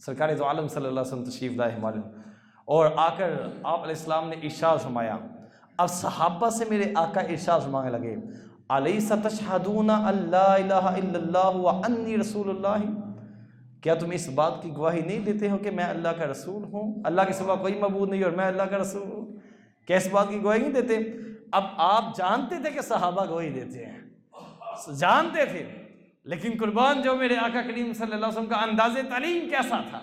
سرکار دو عالم صلی اللہ علیہ وسلم تشریف لائے ہمارے، اور آ کر آپ علیہ السلام نے ارشاد فرمایا. اب صحابہ سے میرے آقا ارشاد فرمانے لگے، الیس تشہدون ان لا الہ الا اللہ وانی رسول اللہ، کیا تم اس بات کی گواہی نہیں دیتے ہو کہ میں اللہ کا رسول ہوں، اللہ کے سوا کوئی معبود نہیں اور میں اللہ کا رسول ہوں؟ کیا اس بات کی گواہی نہیں دیتے؟ اب آپ جانتے تھے کہ صحابہ گواہی دیتے ہیں، جانتے تھے، لیکن قربان جو میرے آقا کریم صلی اللہ علیہ وسلم کا انداز تعلیم کیسا تھا،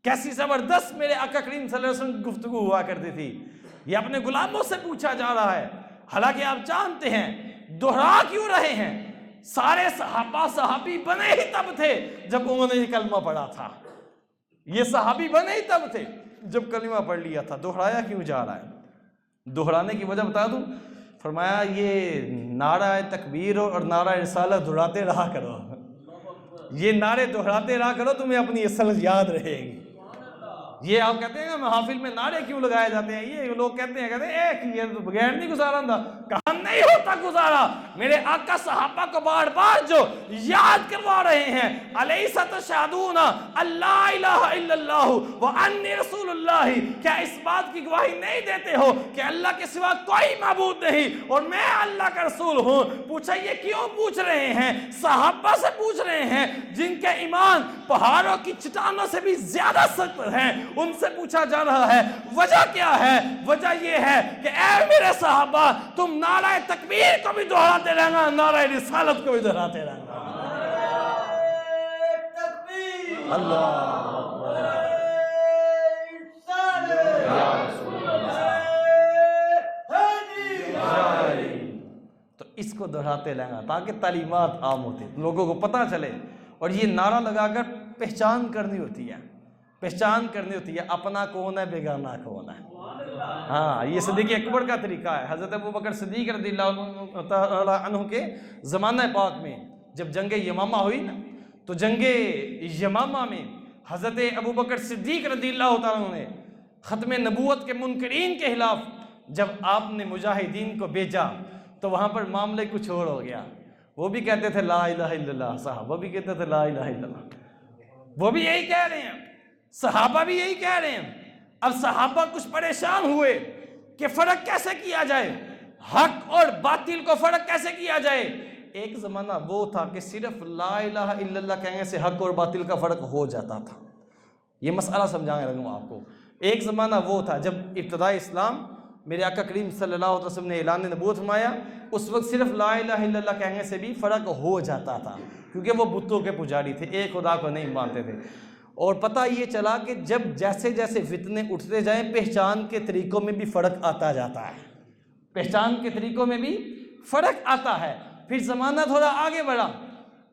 کیسی زبردست میرے آقا کریم صلی اللہ علیہ وسلم کی گفتگو ہوا کرتی تھی. یہ اپنے غلاموں سے پوچھا جا رہا ہے، حالانکہ آپ جانتے ہیں دہرا کیوں رہے ہیں، سارے صحابہ صحابی بنے ہی تب تھے جب انہوں نے یہ کلمہ پڑھا تھا، یہ صحابی بنے ہی تب تھے جب کلمہ پڑھ لیا تھا. دہرایا کیوں جا رہا ہے؟ دہرانے کی وجہ بتا دوں، فرمایا یہ نعرہ تکبیر اور نعرہ رسالت دہراتے رہا کرو، یہ نعرے دہراتے رہا کرو، تمہیں اپنی اصل یاد رہے گی. یہ آپ کہتے ہیں کہ محافل میں نعرے کیوں لگائے جاتے ہیں، یہ لوگ کہتے ہیں ایک یہ تو بغیر نہیں گزارا تھا، کہاں نہیں ہوتا گزارا. میرے آقا صحابہ کو بار بار جو یاد کروا رہے ہیں، الیس تشہدون ان لا الہ الا اللہ وانی رسول اللہ، کیا اس بات کی گواہی نہیں دیتے ہو کہ اللہ کے سوا کوئی معبود نہیں اور میں اللہ کا رسول ہوں؟ پوچھا یہ کیوں پوچھ رہے ہیں؟ صحابہ سے پوچھ رہے ہیں جن کے ایمان پہاڑوں کی چٹانوں سے بھی زیادہ سخت ہیں، ان سے پوچھا جا رہا ہے. وجہ کیا ہے؟ وجہ یہ ہے کہ اے میرے صحابہ، تم نعرہ تکبیر کو بھی دہراتے رہنا، نعرہ رسالت کو بھی دہراتے رہنا. اللہ تو اس کو دہراتے رہنا تاکہ تعلیمات عام ہوتی، لوگوں کو پتہ چلے. اور یہ نعرہ لگا کر پہچان کرنی ہوتی ہے، پہچان کرنی ہوتی ہے اپنا کون ہے بیگانہ کون ہے. ہاں یہ صدیق اکبر کا طریقہ ہے. حضرت ابوبکر صدیق رضی اللہ تعالی عنہ کے زمانہ پاک میں جب جنگ یمامہ ہوئی نا، تو جنگ یمامہ میں حضرت ابوبکر صدیق رضی اللہ تعالی عنہ نے ختم نبوت کے منکرین کے خلاف جب آپ نے مجاہدین کو بھیجا تو وہاں پر معاملہ کچھ اور ہو گیا. وہ بھی کہتے تھے لا الہ الا اللہ، صحابہ بھی کہتے تھے لا الہ الا اللہ، وہ بھی یہی کہہ رہے ہیں، صحابہ بھی یہی کہہ رہے ہیں. اب صحابہ کچھ پریشان ہوئے کہ فرق کیسے کیا جائے، حق اور باطل کو فرق کیسے کیا جائے. ایک زمانہ وہ تھا کہ صرف لا الہ الا اللہ کہنے سے حق اور باطل کا فرق ہو جاتا تھا. یہ مسئلہ سمجھانے لگوں آپ کو. ایک زمانہ وہ تھا جب ابتدائی اسلام میرے آقا کریم صلی اللہ علیہ وسلم نے اعلان نبوت فرمایا، اس وقت صرف لا الہ الا اللہ کہنے سے بھی فرق ہو جاتا تھا، کیونکہ وہ بتوں کے پجاری تھے، ایک خدا کو نہیں مانتے تھے. اور پتہ یہ چلا کہ جب جیسے جیسے فتنے اٹھتے جائیں پہچان کے طریقوں میں بھی فرق آتا جاتا ہے، پہچان کے طریقوں میں بھی فرق آتا ہے. پھر زمانہ تھوڑا آگے بڑھا،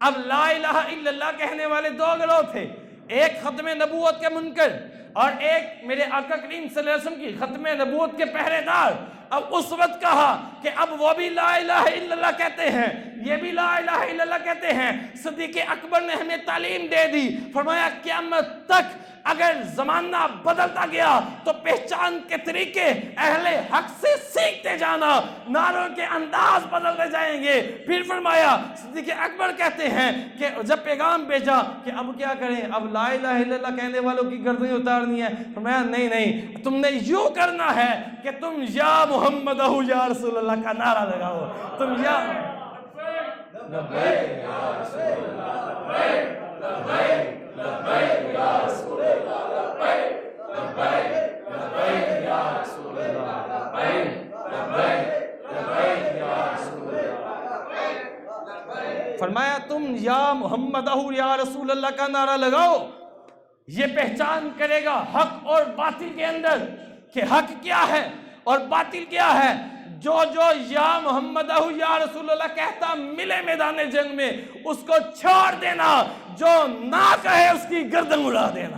اب لا الہ الا اللہ کہنے والے دو گروہ تھے، ایک ختم نبوت کے منکر اور ایک میرے آقا کریم صلی اللہ علیہ وسلم کی ختم نبوت کے پہرے دار. اب اس وقت کہا کہ اب وہ بھی لا الہ الا اللہ کہتے ہیں، یہ بھی لا الہ الا اللہ کہتے ہیں. صدیق اکبر نے ہمیں تعلیم دے دی، فرمایا قیامت تک اگر زمانہ بدلتا گیا تو پہچان کے طریقے اہل حق سے سیکھتے جانا، نعروں کے انداز بدلتے جائیں گے. پھر فرمایا صدیق اکبر کہتے ہیں کہ جب پیغام بھیجا کہ اب کیا کریں، اب لا الہ الا اللہ کہنے والوں کی گردنیں اتارنی ہے. فرمایا نہیں، تم نے یوں کرنا ہے کہ تم یا محمد یا رسول اللہ کا نعرہ لگاؤ. تم یا لبیک یا رسول اللہ، لبیک لبیک لبیک یا رسول اللہ، لبیک لبیک لبیک یا رسول اللہ، لبیک لبیک لبیک یا رسول اللہ. فرمایا تم یا محمد یا رسول اللہ کا نعرہ لگاؤ. یہ پہچان کرے گا حق اور باطل کے اندر کہ حق کیا ہے اور باطل کیا ہے. جو یا محمد یا رسول اللہ کہتا ملے میدان جنگ میں اس کو چھوڑ دینا، جو نہ کہے اس کی گردن اڑا دینا،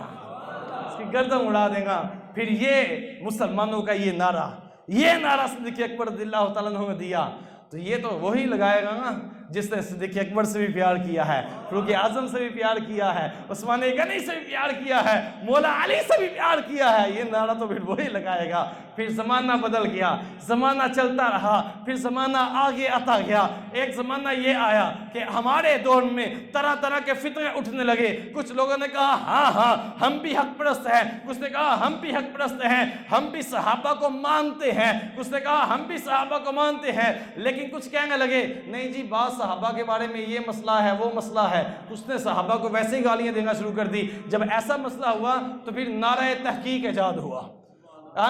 اس کی گردن اڑا دینا. پھر یہ مسلمانوں کا یہ نعرہ صدیق اکبر رضی اللہ تعالیٰ عنہ نے دیا، تو یہ تو وہی لگائے گا نا جس نے صدیق اکبر سے بھی پیار کیا ہے، فاروق اعظم سے بھی پیار کیا ہے، عثمان غنی سے بھی پیار کیا ہے، مولا علی سے بھی پیار کیا ہے، یہ نعرہ تو پھر وہی لگائے گا۔ پھر زمانہ بدل گیا، زمانہ چلتا رہا، پھر زمانہ آگے آتا گیا۔ ایک زمانہ یہ آیا کہ ہمارے دور میں طرح طرح کے فتنے اٹھنے لگے۔ کچھ لوگوں نے کہا ہاں ہاں ہم بھی حق پرست ہیں، کچھ نے کہا ہم بھی حق پرست ہیں، ہم بھی صحابہ کو مانتے ہیں، کچھ نے کہا ہم بھی صحابہ کو مانتے ہیں، لیکن کچھ کہنے لگے نہیں جی بعض صحابہ کے بارے میں یہ مسئلہ ہے وہ مسئلہ ہے، کچھ نے صحابہ کو ویسے ہی گالیاں دینا شروع کر دی۔ جب ایسا مسئلہ ہوا تو پھر نعرہ تحقیق ایجاد ہوا،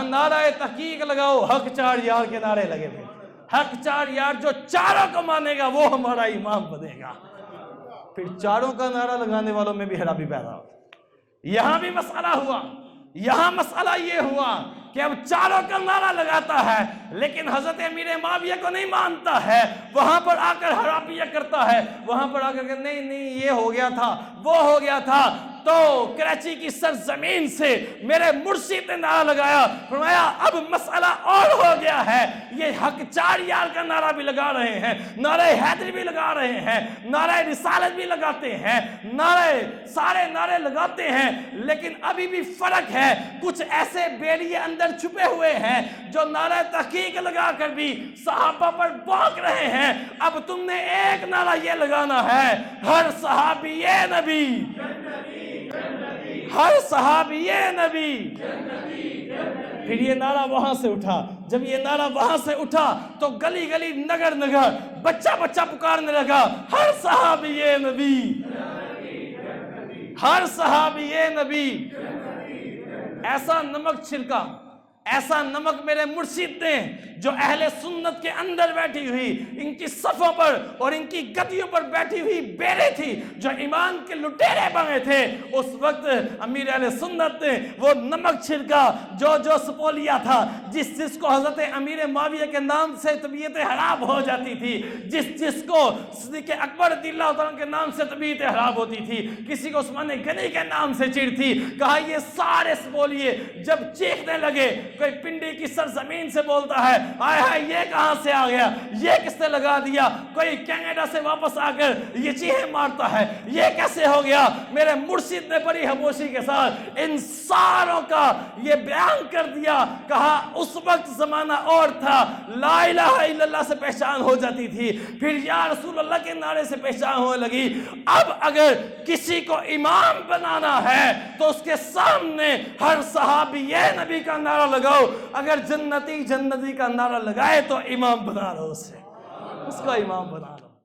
نعرہ تحقیق لگاؤ، حق چار یار کے نعرے لگے تھے، حق چار یار، جو چاروں کو مانے گا وہ ہمارا امام بنے گا۔ پھر چاروں کا نعرہ لگانے والوں میں بھی خرابی پیدا ہو، یہاں بھی مسئلہ ہوا، یہاں مسئلہ یہ ہوا کہ اب چاروں کا نعرہ لگاتا ہے لیکن حضرت امیر معاویہ کو نہیں مانتا ہے، وہاں پر آ کر خرابیاں کرتا ہے، وہاں پر آ کر کہ نہیں نہیں یہ ہو گیا تھا وہ ہو گیا تھا۔ تو کراچی کی سرزمین سے میرے مرشد نے نعرہ لگایا، فرمایا اب مسئلہ اور ہو گیا ہے، یہ حق چار یار کا نعرہ بھی لگا رہے ہیں، نعرہ حیدری بھی لگا رہے ہیں، نعرہ رسالت بھی لگاتے ہیں، سارے نعرے لگاتے ہیں، لیکن ابھی بھی فرق ہے، کچھ ایسے بیڑیے اندر چھپے ہوئے ہیں جو نعرہ تحقیق لگا کر بھی صحابہ پر بھونک رہے ہیں۔ اب تم نے ایک نعرہ یہ لگانا ہے، ہر صحابی نبی، ہر صحابی نبی۔ پھر یہ نعرہ وہاں سے اٹھا، جب یہ نعرہ وہاں سے اٹھا تو گلی گلی نگر نگر بچہ بچہ پکارنے لگا، ہر صحابی نبی، ہر صحابی نبی۔ ایسا نمک چھڑکا، ایسا نمک میرے مرشد نے جو اہل سنت کے اندر بیٹھی ہوئی ان کی صفوں پر اور ان کی گدیوں پر بیٹھی ہوئی بیرے تھی جو ایمان کے لٹیرے بنے تھے، اس وقت امیر اہل سنت نے وہ نمک چھڑکا جو سپولیا تھا، جس کو حضرت امیر معاویہ کے نام سے طبیعت خراب ہو جاتی تھی، جس کو صدیق اکبر رضی اللہ عنہ کے نام سے طبیعت خراب ہوتی تھی، کسی کو عثمان غنی کے نام سے چڑ تھی، کہا یہ سارے سپولیے جب چیخنے لگے، کوئی پنڈی کی سرزمین سے بولتا ہے آئے ہائے یہ کہاں سے آ گیا، یہ کس نے لگا دیا، کوئی کینیڈا سے واپس آ کر یہ چیخیں مارتا ہے، یہ کیسے ہو گیا۔ میرے مرشد نے بڑی خاموشی کے ساتھ ان ساروں کا یہ بیان کر دیا، کہا اس وقت زمانہ اور تھا، لا الہ الا اللہ سے پہچان ہو جاتی تھی، پھر یا رسول اللہ کے نعرے سے پہچان ہونے لگی، اب اگر کسی کو امام بنانا ہے تو اس کے سامنے ہر صحابی نبی کا نعرہ لگاؤ، اگر جنتی جنتی کا نعرہ لگائے تو امام بنا لو، اس کا امام بنا لو۔